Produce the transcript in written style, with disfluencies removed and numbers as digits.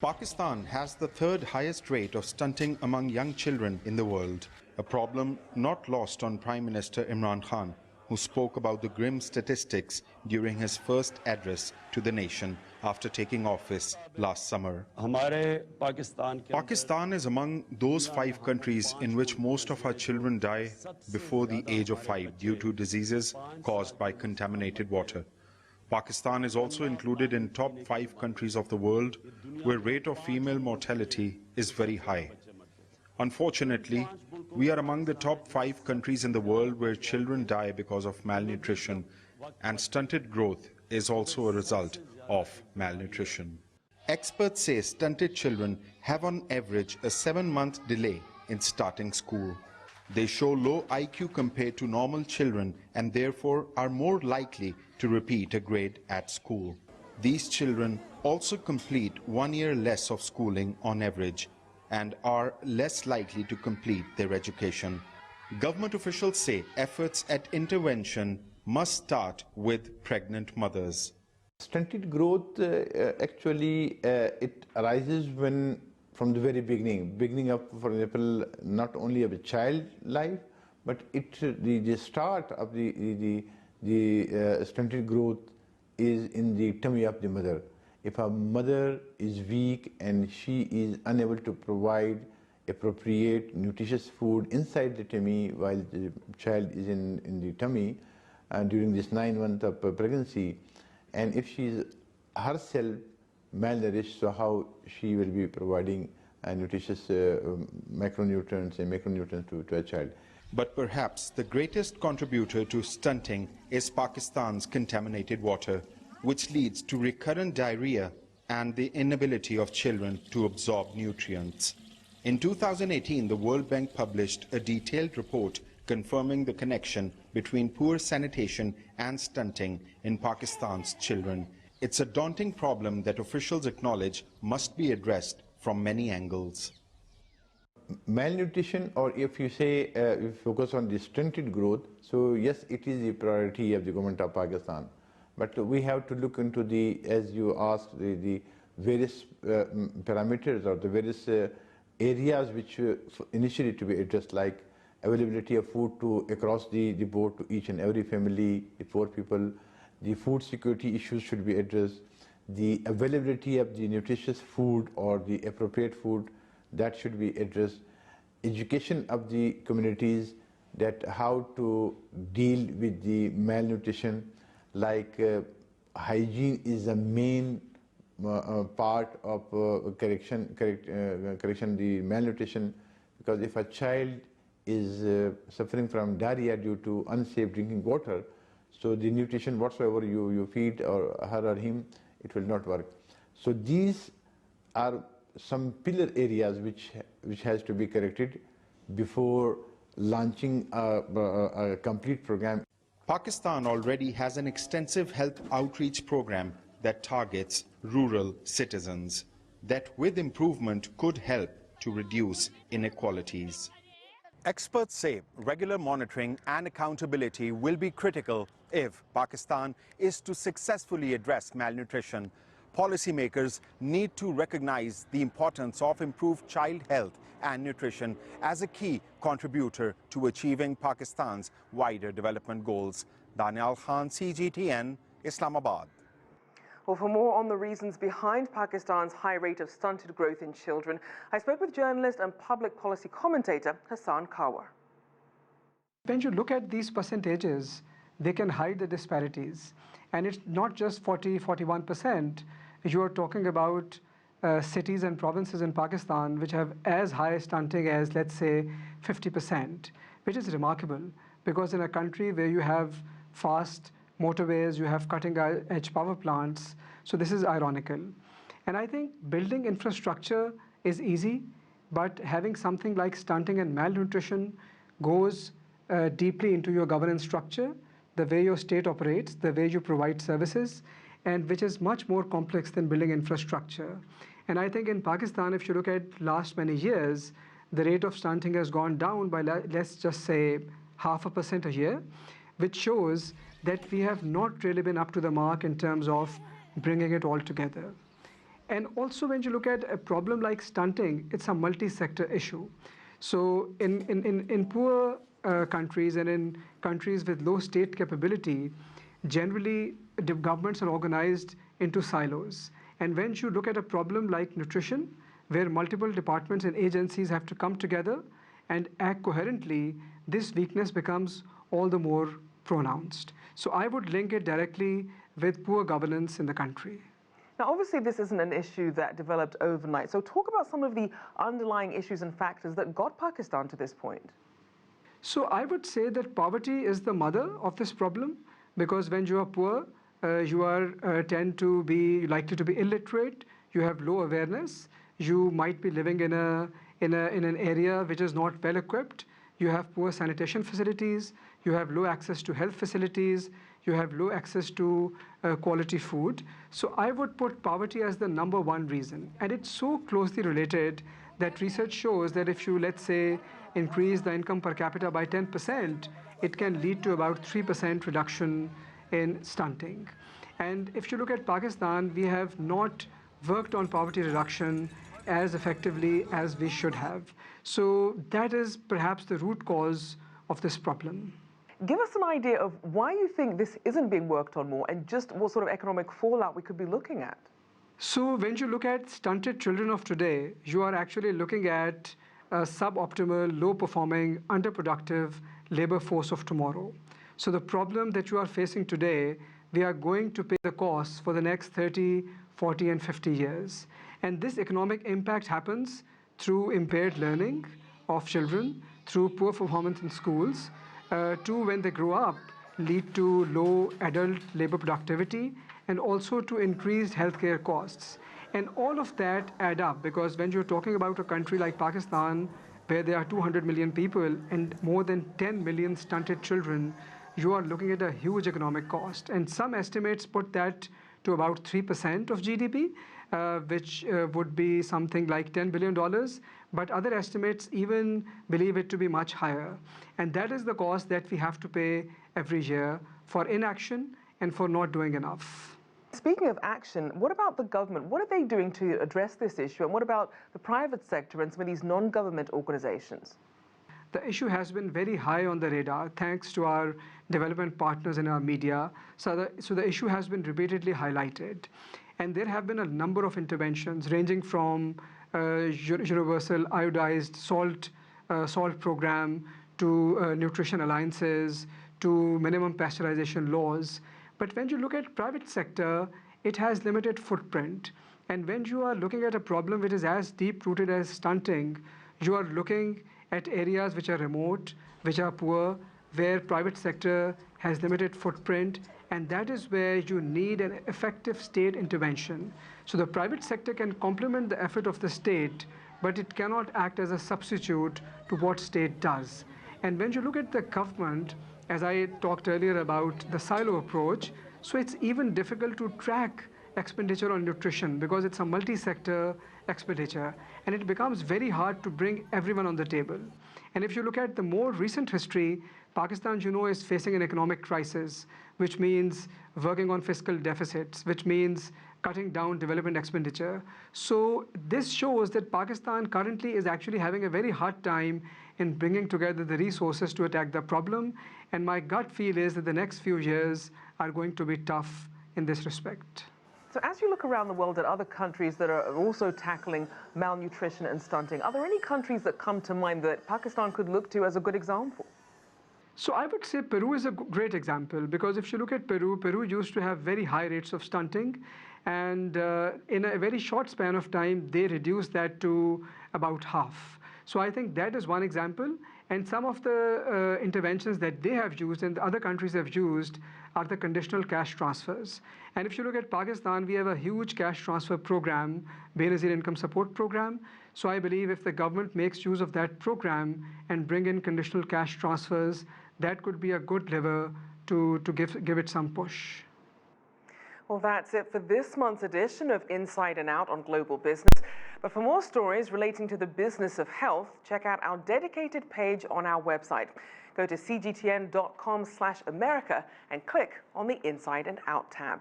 Pakistan has the third highest rate of stunting among young children in the world, a problem not lost on Prime Minister Imran Khan, who spoke about the grim statistics during his first address to the nation after taking office last summer. Pakistan is among those 5 countries in which most of our children die before the age of 5 due to diseases caused by contaminated water. Pakistan is also included in top 5 countries of the world where rate of female mortality is very high. Unfortunately, we are among the top 5 countries in the world where children die because of malnutrition, and stunted growth is also a result of malnutrition. Experts say stunted children have on average a 7-month delay in starting school. They show low IQ compared to normal children and therefore are more likely to repeat a grade at school. These children also complete 1 year less of schooling on average and are less likely to complete their education. Government officials say efforts at intervention must start with pregnant mothers. Stunted growth it arises when from the very beginning of, for example, not only of a child life, but the start of the stunted growth is in the tummy of the mother. If a mother is weak and she is unable to provide appropriate nutritious food inside the tummy while the child is in the tummy during this 9 months of pregnancy, and if she is herself malnourished, so how she will be providing nutritious macronutrients and macronutrients to a child. But perhaps the greatest contributor to stunting is Pakistan's contaminated water, which leads to recurrent diarrhea and the inability of children to absorb nutrients. In 2018, the World Bank published a detailed report confirming the connection between poor sanitation and stunting in Pakistan's children. It's a daunting problem that officials acknowledge must be addressed from many angles. Malnutrition, or if you say you focus on the stunted growth, so yes, it is the priority of the government of Pakistan. But we have to look into the, as you asked, the various parameters or the various areas which initially to be addressed, like availability of food across the board to each and every family, the poor people. The food security issues should be addressed. The availability of the nutritious food or the appropriate food, that should be addressed. Education of the communities, that how to deal with the malnutrition, like hygiene is the main part of correction the malnutrition, because if a child is suffering from diarrhea due to unsafe drinking water, so the nutrition whatsoever you feed or her or him, it will not work. So these are some pillar areas which has to be corrected before launching a complete program. Pakistan already has an extensive health outreach program that targets rural citizens, that with improvement could help to reduce inequalities. Experts say regular monitoring and accountability will be critical if Pakistan is to successfully address malnutrition. Policymakers need to recognize the importance of improved child health and nutrition as a key contributor to achieving Pakistan's wider development goals. Danial Khan, CGTN, Islamabad. Well, for more on the reasons behind Pakistan's high rate of stunted growth in children, I spoke with journalist and public policy commentator Hassan Kawar. When you look at these percentages, they can hide the disparities. And it's not just 41%. You are talking about cities and provinces in Pakistan which have as high stunting as, let's say, 50%, which is remarkable, because in a country where you have fast motorways, you have cutting-edge power plants, so this is ironical. And I think building infrastructure is easy, but having something like stunting and malnutrition goes deeply into your governance structure, the way your state operates, the way you provide services, and which is much more complex than building infrastructure. And I think in Pakistan, if you look at last many years, the rate of stunting has gone down by, let's just say, 0.5% a year, which shows that we have not really been up to the mark in terms of bringing it all together. And also when you look at a problem like stunting, it's a multi-sector issue. So in poor countries and in countries with low state capability, generally the governments are organized into silos. And when you look at a problem like nutrition, where multiple departments and agencies have to come together and act coherently, this weakness becomes all the more pronounced. So I would link it directly with poor governance in the country. Now, obviously, this isn't an issue that developed overnight. So talk about some of the underlying issues and factors that got Pakistan to this point. So I would say that poverty is the mother of this problem, because when you are poor, you are tend to be likely to be illiterate, you have low awareness, you might be living in an area which is not well equipped, you have poor sanitation facilities, you have low access to health facilities, you have low access to quality food. So I would put poverty as the #1 reason. And it's so closely related that research shows that if you, let's say, increase the income per capita by 10%, it can lead to about 3% reduction in stunting. And if you look at Pakistan, we have not worked on poverty reduction as effectively as we should have. So that is perhaps the root cause of this problem. Give us an idea of why you think this isn't being worked on more and just what sort of economic fallout we could be looking at. So when you look at stunted children of today, you are actually looking at a suboptimal, low-performing, underproductive labor force of tomorrow. So the problem that you are facing today, we are going to pay the cost for the next 30, 40, and 50 years. And this economic impact happens through impaired learning of children, through poor performance in schools, to when they grow up, lead to low adult labor productivity, and also to increased healthcare costs. And all of that add up, because when you're talking about a country like Pakistan, where there are 200 million people and more than 10 million stunted children, you are looking at a huge economic cost. And some estimates put that to about 3% of GDP, which would be something like $10 billion. But other estimates even believe it to be much higher. And that is the cost that we have to pay every year for inaction and for not doing enough. Speaking of action, what about the government? What are they doing to address this issue? And what about the private sector and some of these non-government organizations? The issue has been very high on the radar thanks to our development partners in our media. So the issue has been repeatedly highlighted. And there have been a number of interventions ranging from universal iodized salt program to nutrition alliances to minimum pasteurization laws. But when you look at private sector, it has limited footprint. And when you are looking at a problem which is as deep-rooted as stunting, you are looking at areas which are remote, which are poor, where private sector has limited footprint, and that is where you need an effective state intervention. So the private sector can complement the effort of the state, but it cannot act as a substitute to what state does. And when you look at the government, as I talked earlier about the silo approach, so it's even difficult to track expenditure on nutrition because it's a multi-sector expenditure, and it becomes very hard to bring everyone on the table. And if you look at the more recent history, Pakistan, you know, is facing an economic crisis, which means working on fiscal deficits, which means cutting down development expenditure. So this shows that Pakistan currently is actually having a very hard time in bringing together the resources to attack the problem. And my gut feel is that the next few years are going to be tough in this respect. So as you look around the world at other countries that are also tackling malnutrition and stunting, are there any countries that come to mind that Pakistan could look to as a good example? So I would say Peru is a great example, because if you look at Peru, Peru used to have very high rates of stunting, and in a very short span of time, they reduced that to about half. So I think that is one example. And some of the interventions that they have used and the other countries have used are the conditional cash transfers. And if you look at Pakistan, we have a huge cash transfer program, Benazir Income Support Program. So I believe if the government makes use of that program and bring in conditional cash transfers, that could be a good lever to give it some push. Well, that's it for this month's edition of Inside and Out on Global Business. But for more stories relating to the business of health, check out our dedicated page on our website. Go to cgtn.com/America and click on the Inside and Out tab.